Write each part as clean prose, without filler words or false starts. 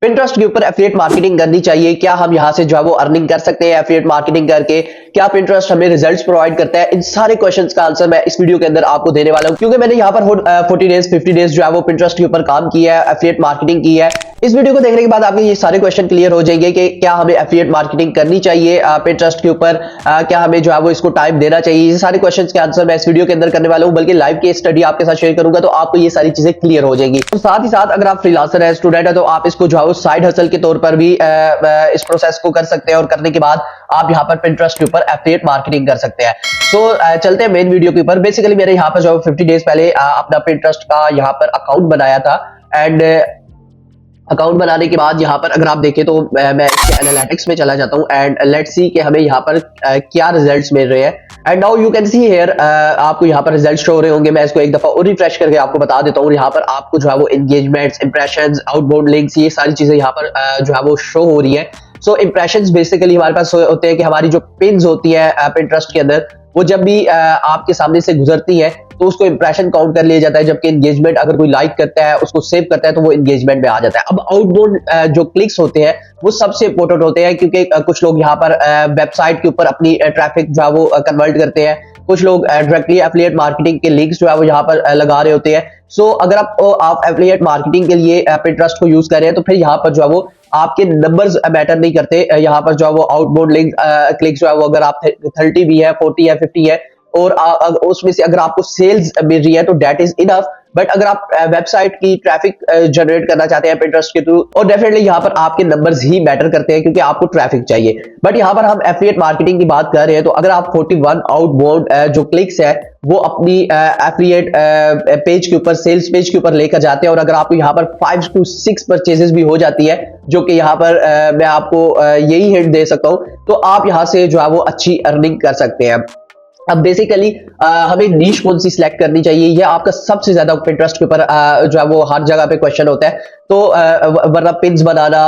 Pinterest के ऊपर affiliate marketing करनी चाहिए, क्या हम यहाँ से जो है वो अर्निंग कर सकते हैं एफिलिएट मार्केटिंग करके, क्या पिंटरेस्ट हमें रिजल्ट्स प्रोवाइड करता है? इन सारे क्वेश्चंस का आंसर मैं इस वीडियो के अंदर आपको देने वाला हूँ, क्योंकि मैंने यहाँ पर 40 डेज 50 डेज जो है वो पिंटरेस्ट के ऊपर काम किया है, एफिलिएट मार्केटिंग की है। इस वीडियो को देखने के बाद आपके ये सारे क्वेश्चन क्लियर हो जाएंगे कि क्या हमें एफिलिएट मार्केटिंग करनी चाहिए पिंटरेस्ट के ऊपर, क्या हमें जो है वो इसको टाइम देना चाहिए। ये सारे क्वेश्चंस के आंसर मैं इस वीडियो के अंदर करने वाला हूँ, बल्कि लाइव केस स्टडी आपके साथ शेयर करूंगा, तो आपको ये सारी चीजें क्लियर हो जाएंगी। तो साथ ही साथ अगर आप फ्रीलांसर है, स्टूडेंट है, तो आप इसको जो है साइड हसल के तौर पर भी इस प्रोसेस को कर सकते हैं, और करने के बाद आप यहाँ पर पिंटरेस्ट के ऊपर एफिलिएट मार्केटिंग कर सकते हैं। सो चलते हैं मेन वीडियो के ऊपर। बेसिकली मैंने यहाँ पर जो 50 डेज पहले अपना पिंटरेस्ट का यहाँ पर अकाउंट बनाया था, एंड अकाउंट बनाने के बाद यहाँ पर अगर आप देखें तो मैं इसके एनालिटिक्स में चला जाता हूँ, एंड लेट्स सी कि हमें यहाँ पर क्या रिजल्ट्स मिल रहे हैं। And now you can see here, आपको यहाँ पर रिजल्ट शो हो रहे होंगे। मैं इसको एक दफा और रिफ्रेश करके आपको बता देता हूँ। यहाँ पर आपको जो है वो एंगेजमेंट्स, इंप्रेशंस, आउटबाउंड लिंक्स, ये सारी चीजें यहाँ पर जो है वो शो हो रही है। सो इंप्रेशंस बेसिकली हमारे पास होते हैं कि हमारी जो पिन्स होती है पिंटरेस्ट के अंदर, वो जब भी आपके सामने से गुजरती है तो उसको इंप्रेशन काउंट कर लिया जाता है, जबकि एंगेजमेंट अगर कोई लाइक करता है, उसको सेव करता है, तो वो एंगेजमेंट में आ जाता है। अब आउटबाउंड जो क्लिक्स होते हैं वो सबसे इंपॉर्टेंट होते हैं, क्योंकि कुछ लोग यहाँ पर वेबसाइट के ऊपर अपनी ट्रैफिक जो है वो कन्वर्ट करते हैं, कुछ लोग डायरेक्टली एफिलिएट मार्केटिंग के लिंक्स जो है वो यहाँ पर लगा रहे होते हैं। सो अगर आप एफिलिएट मार्केटिंग के लिए पिंटरेस्ट को यूज कर रहे हैं, तो फिर यहाँ पर जो है वो आपके नंबर्स मैटर नहीं करते। यहाँ पर जो है वो आउटबाउंड लिंक क्लिक्स जो है वो अगर आप 30 भी है, 40 है, 50 है, और उसमें से अगर आपको सेल्स मिल रही है तो दैट इज इनफ। बट अगर आप वेबसाइट की ट्रैफिक जनरेट करना चाहते हैं पिंटरेस्ट के थ्रू, और डेफिनेटली यहाँ पर आपके नंबर्स ही मैटर करते हैं, क्योंकि आपको ट्रैफिक चाहिए। बट यहाँ पर हम एफिलिएट मार्केटिंग की बात कर रहे हैं, तो अगर आप 41 आउटबाउंड जो क्लिक्स है वो अपनी एफिलिएट पेज के ऊपर, सेल्स पेज के ऊपर लेकर जाते हैं, और अगर आपको यहाँ पर 5 to 6 परचेजेस भी हो जाती है, जो कि यहाँ पर मैं आपको यही हिंट दे सकता हूँ, तो आप यहाँ से जो है वो अच्छी अर्निंग कर सकते हैं। अब बेसिकली हमें नीश कौन सी सिलेक्ट करनी चाहिए, ये आपका सबसे ज्यादा पिंटरेस्ट के ऊपर जो है वो हर जगह पे क्वेश्चन होता है। तो वरना पिन्स बनाना,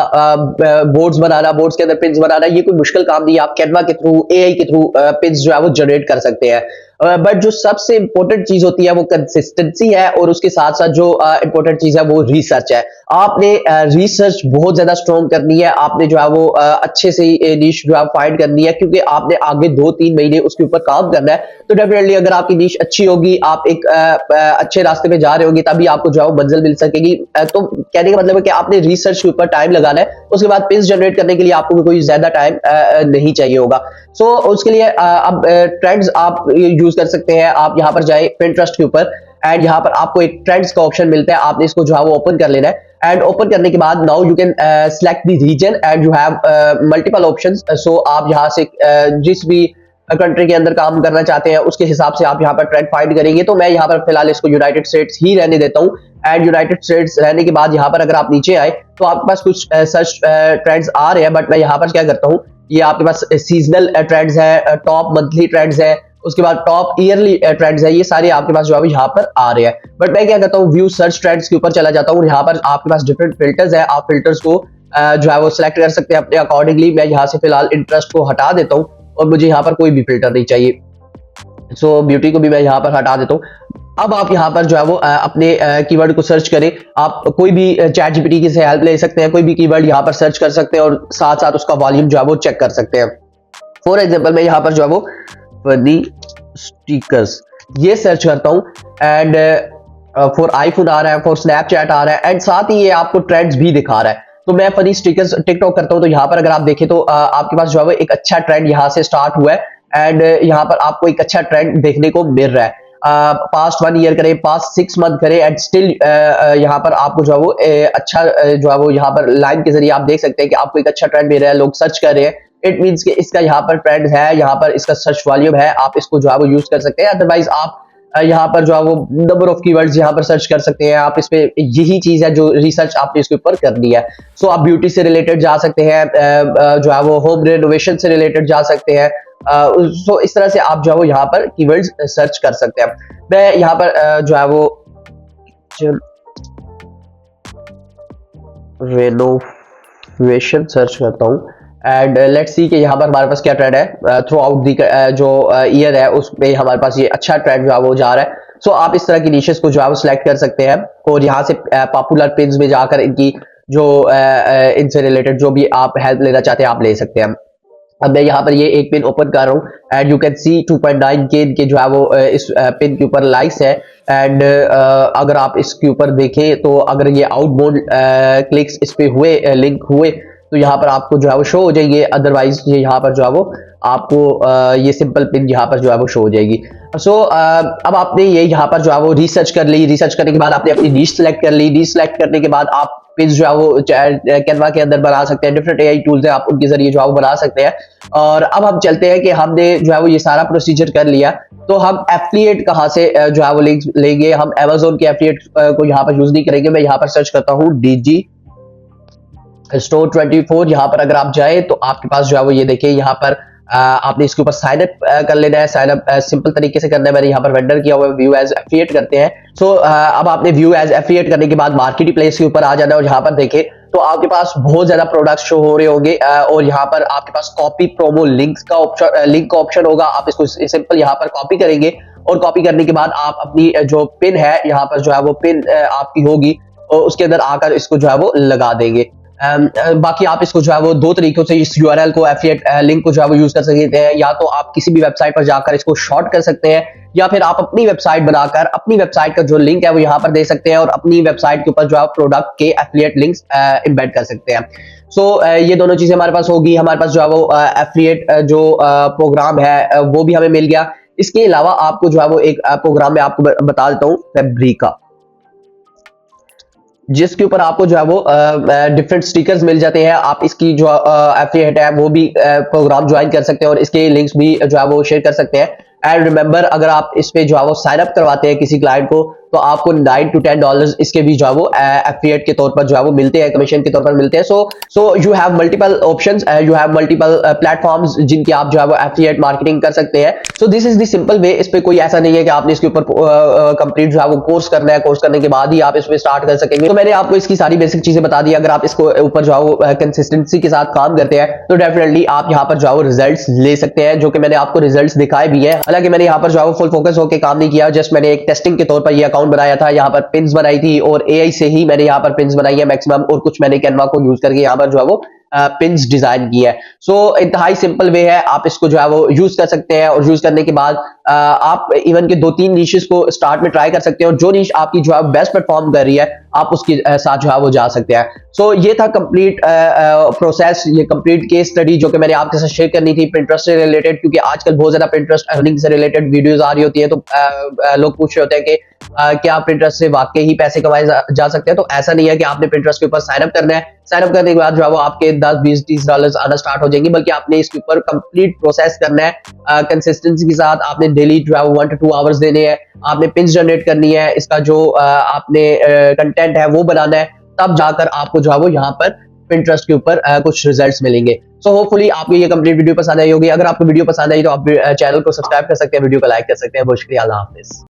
बोर्ड्स बनाना, बोर्ड्स के अंदर पिन्स बनाना, ये कोई मुश्किल काम नहीं है। आप कैनवा के थ्रू, एआई के थ्रू पिन्स जो है वो जनरेट कर सकते हैं। बट जो सबसे इंपॉर्टेंट चीज होती है वो कंसिस्टेंसी है, और उसके साथ साथ जो इंपॉर्टेंट चीज है वो रिसर्च है। आपने रिसर्च बहुत ज्यादा स्ट्रॉन्ग करनी है, आपने जो है वो अच्छे से नीश जो है फाइंड करनी है, क्योंकि आपने आगे 2-3 महीने उसके ऊपर काम करना है। तो डेफिनेटली अगर आपकी नीश अच्छी होगी, आप एक अच्छे रास्ते पे जा रहे होंगे, तभी आपको जो है वो मंजिल मिल सकेगी। तो कहने का मतलब है कि आपने रिसर्च के ऊपर टाइम लगाना है, उसके बाद पिन्स जनरेट करने के लिए आपको कोई ज्यादा टाइम नहीं चाहिए होगा। सो उसके लिए अब ट्रेंड्स आप यूज कर सकते हैं। आप यहाँ पर जाए पिंटरेस्ट के ऊपर, एंड यहाँ पर आपको एक ट्रेंड्स का ऑप्शन मिलता है, आपने इसको जो है वो ओपन कर लेना है। एंड ओपन करने के बाद now you can select the region, and you have multiple options. So आप यहाँ से जिस भी कंट्री के अंदर काम करना चाहते हैं उसके हिसाब से आप यहाँ पर ट्रेंड फाइंड करेंगे। तो मैं यहाँ पर फिलहाल इसको यूनाइटेड स्टेट्स ही रहने देता हूँ, एंड यूनाइटेड स्टेट्स रहने के बाद यहाँ पर अगर आप नीचे आए तो आपके पास कुछ सर्च ट्रेंड्स आ रहे हैं। बट मैं यहाँ पर क्या करता हूँ, ये आपके पास सीजनल ट्रेंड्स है, टॉप मंथली ट्रेंड्स है, उसके बाद टॉप ईयरली ट्रेंड्स है, ये सारे आपके पास जो है यहाँ पर आ रहे हैं। बट मैं क्या करता हूँ, व्यू सर्च ट्रेंड्स के ऊपर चला जाता हूँ। यहाँ पर आपके पास डिफरेंट फिल्टर्स है, आप फिल्टर्स को जो है वो सिलेक्ट कर सकते हैं अपने अकॉर्डिंगली। मैं यहाँ से फिलहाल इंटरेस्ट को हटा देता हूँ, और मुझे यहाँ पर कोई भी फिल्टर नहीं चाहिए। सो ब्यूटी को भी मैं यहाँ पर हटा देता हूँ। अब आप यहाँ पर जो है वो अपने कीवर्ड को सर्च करें। आप कोई भी चैट जीपीटी की से हेल्प ले सकते हैं, कोई भी कीवर्ड यहाँ पर सर्च कर सकते हैं, और साथ साथ उसका वॉल्यूम जो है वो चेक कर सकते हैं। फॉर एग्जांपल मैं यहाँ पर जो है वो फनी स्टिकर्स ये सर्च करता हूँ, एंड फॉर आईफोन आ रहा है, फॉर स्नैपचैट आ रहा है, एंड साथ ही ये आपको ट्रेंड्स भी दिखा रहा है। तो मैं फनी स्टिकर्स टिकटॉक करता हूँ, तो यहाँ पर अगर आप देखें तो आपके पास जो है वो एक अच्छा ट्रेंड यहाँ से स्टार्ट हुआ है, एंड यहाँ पर आपको एक अच्छा ट्रेंड देखने को मिल रहा है। पास्ट 1 ईयर करें, पास्ट 6 मंथ करें, एंड स्टिल यहाँ पर आपको जो है वो अच्छा जो है वो यहाँ पर लाइन के जरिए आप देख सकते हैं कि आपको एक अच्छा ट्रेंड मिल रहा है, लोग सर्च कर रहे हैं। इट मीन्स कि इसका यहाँ पर ट्रेंड है, यहाँ पर इसका सर्च वॉल्यूम है, आप इसको जो है वो यूज कर सकते हैं। अदरवाइज आप यहाँ पर जो है वो नंबर ऑफ कीवर्ड्स यहाँ पर सर्च कर सकते हैं। आप इस पे यही चीज है जो रिसर्च आपने इसके ऊपर करनी है। सो आप ब्यूटी से रिलेटेड जा सकते हैं, जो है वो होम रेनोवेशन से रिलेटेड जा सकते हैं। सो इस तरह से आप जो है वो यहाँ पर कीवर्ड्स सर्च कर सकते हैं। मैं यहाँ पर जो है वो रेनोवेशन सर्च करता हूँ, एंड लेट्स सी कि यहाँ पर हमारे पास क्या ट्रेंड है थ्रू आउट दी जो ईयर है, उसमें हमारे पास ये अच्छा ट्रेंड जो है वो जा रहा है। सो आप इस तरह की निशेस को जो है वो सिलेक्ट कर सकते हैं, और यहाँ से पॉपुलर पिन्स में जाकर इनकी जो इनसे रिलेटेड जो भी आप हेल्प लेना चाहते हैं आप ले सकते हैं। अब मैं यहाँ पर ये एक पिन ओपन कर रहा हूँ एंड यू कैन सी 2.9 के इनके जो है वो इस पिन के ऊपर लाइक्स है एंड अगर आप इसके ऊपर देखें तो अगर ये आउटबाउंड क्लिक्स इस पे हुए लिंक हुए तो यहाँ पर आपको जो है वो शो हो जाएंगे, अदरवाइज ये यहाँ पर जो है वो आपको ये सिंपल पिन यहाँ पर जो है वो शो हो जाएगी। अब आपने ये यहाँ पर जो है वो रिसर्च कर ली, रिसर्च करने के बाद आपने अपनी नीश सेलेक्ट कर ली, नीश सेलेक्ट करने के बाद आप पिन्स जो है वो कैनवा के अंदर बना सकते हैं, डिफरेंट एआई टूल्स हैं आप उनके जरिए जो है वो बना सकते हैं। और अब हम चलते हैं कि हमने जो है वो ये सारा प्रोसीजर कर लिया, तो हम एफिलिएट कहाँ से जो है वो लिंक लेंगे। हम Amazon के एफिलिएट को यहाँ पर यूज नहीं करेंगे। मैं यहाँ पर सर्च करता हूँ DG स्टोर 24। यहाँ पर अगर आप जाए तो आपके पास जो है वो ये देखिए यहाँ पर आपने इसके ऊपर साइन अप कर लेना है। साइन अप सिंपल तरीके से करना है, मैंने यहाँ पर वेंडर किया हुआ है, व्यू एज एफिलिएट करते हैं। अब आपने व्यू एज एफिलिएट करने के बाद मार्केट प्लेस के ऊपर आ जाना है और यहाँ पर देखें तो आपके पास बहुत ज्यादा प्रोडक्ट्स शो हो रहे होंगे और यहाँ पर आपके पास कॉपी प्रोमो लिंक्स का ऑप्शन, लिंक का ऑप्शन होगा। आप इसको सिंपल यहाँ पर कॉपी करेंगे और कॉपी करने के बाद आप अपनी जो पिन है यहाँ पर जो है वो पिन आपकी होगी और उसके अंदर आकर इसको जो है वो लगा देंगे। बाकी आप इसको जो है वो दो तरीकों से इस यूआरएल को एफिलिएट लिंक को जो है वो यूज कर सकते हैं। या तो आप किसी भी वेबसाइट पर जाकर इसको शॉर्ट कर सकते हैं या फिर आप अपनी वेबसाइट बनाकर अपनी वेबसाइट का जो लिंक है वो यहाँ पर दे सकते हैं और अपनी वेबसाइट के ऊपर जो है प्रोडक्ट के एफिलिएट लिंक्स एम्बेड कर सकते हैं। ये दोनों चीजें हमारे पास होगी। हमारे पास जो है वो एफिलिएट जो प्रोग्राम है वो भी हमें मिल गया। इसके अलावा आपको जो है वो एक प्रोग्राम में आपको बता देता हूँ फैब्रिका, जिसके ऊपर आपको जो है वो डिफरेंट स्टिकर्स मिल जाते हैं। आप इसकी जो एफिलिएट है वो भी प्रोग्राम ज्वाइन कर सकते हैं और इसके लिंक्स भी जो है वो शेयर कर सकते हैं। एंड रिमेंबर अगर आप इस पे जो है वो साइन अप करवाते हैं किसी क्लाइंट को तो आपको $9 to $10 इसके भी जो है वो एफिलिएट के तौर पर जो है वो मिलते हैं, कमीशन के तौर पर मिलते हैं। So you have multiple options, you have multiple platforms जिनकी आप जो है वो एफिलिएट मार्केटिंग कर सकते हैं। So this is the simple way. इस पे कोई ऐसा नहीं है कि आपने इसके ऊपर कंप्लीट जो है वो कोर्स करना है, कोर्स करने के बाद ही आप इसमें स्टार्ट कर सकेंगे। तो मैंने आपको इसकी सारी बेसिक चीजें बता दी। अगर आप इसको ऊपर जो है वो कंसिस्टेंसी के साथ काम करते हैं तो डेफिनेटली आप यहाँ पर जो है वो रिजल्ट्स ले सकते हैं, जो कि मैंने आपको रिजल्ट्स दिखाए भी हैं। हालांकि मैंने यहाँ पर जो है वो फुल फोकस होकर काम नहीं किया, जस्ट मैंने एक टेस्टिंग के तौर पर ये अकाउंट बनाया था। यहाँ पर पिन्स बनाई थी और एआई से ही मैंने यहाँ पर पिन्स बनाई है मैक्सिमम, और कुछ मैंने कैनवा को यूज करके यहाँ पर जो है वो पिन्स डिजाइन की है। इंतहाई सिंपल वे है, आप इसको जो है वो यूज कर सकते हैं और यूज करने के बाद आप इवन के 2-3 नीशेस को स्टार्ट में ट्राई कर सकते हैं और जो नीश आपकी जो है बेस्ट परफॉर्म कर रही है आप उसके साथ जो है वो जा सकते हैं। ये था कंप्लीट प्रोसेस, ये कंप्लीट केस स्टडी जो कि मैंने आपके साथ शेयर करनी थी पिंटरेस्ट से रिलेटेड, क्योंकि आजकल बहुत ज्यादा पिंटरेस्ट अर्निंग से रिलेटेड वीडियोस आ रही होती है। तो लोग पूछ रहे होते हैं कि क्या पिंटरेस्ट से वाकई ही पैसे कमाए जा सकते हैं। तो ऐसा नहीं है कि आपने पिंटरेस्ट के ऊपर साइन अप करना है, साइन अप करने के बाद जो है वो आपके 10, 20, $30 आना स्टार्ट हो जाएंगे, बल्कि आपने इसके ऊपर कंप्लीट प्रोसेस करना है कंसिस्टेंसी के साथ। आपने डेली जो है 1 to 2 आवर्स देने हैं, आपने पिन्स जनरेट करनी है, इसका जो आपने कंटेंट है वो बनाना है, तब जाकर आपको जो है वो यहाँ पर पिंटरेस्ट के ऊपर कुछ रिजल्ट्स मिलेंगे। होपफुली आपको ये कंप्लीट वीडियो पसंद आई होगी। अगर आपको वीडियो पसंद आई तो आप चैनल को सब्सक्राइब कर सकते हैं, वीडियो को लाइक कर सकते हैं। बहुत शुक्रिया, अल्लाह हाफिज।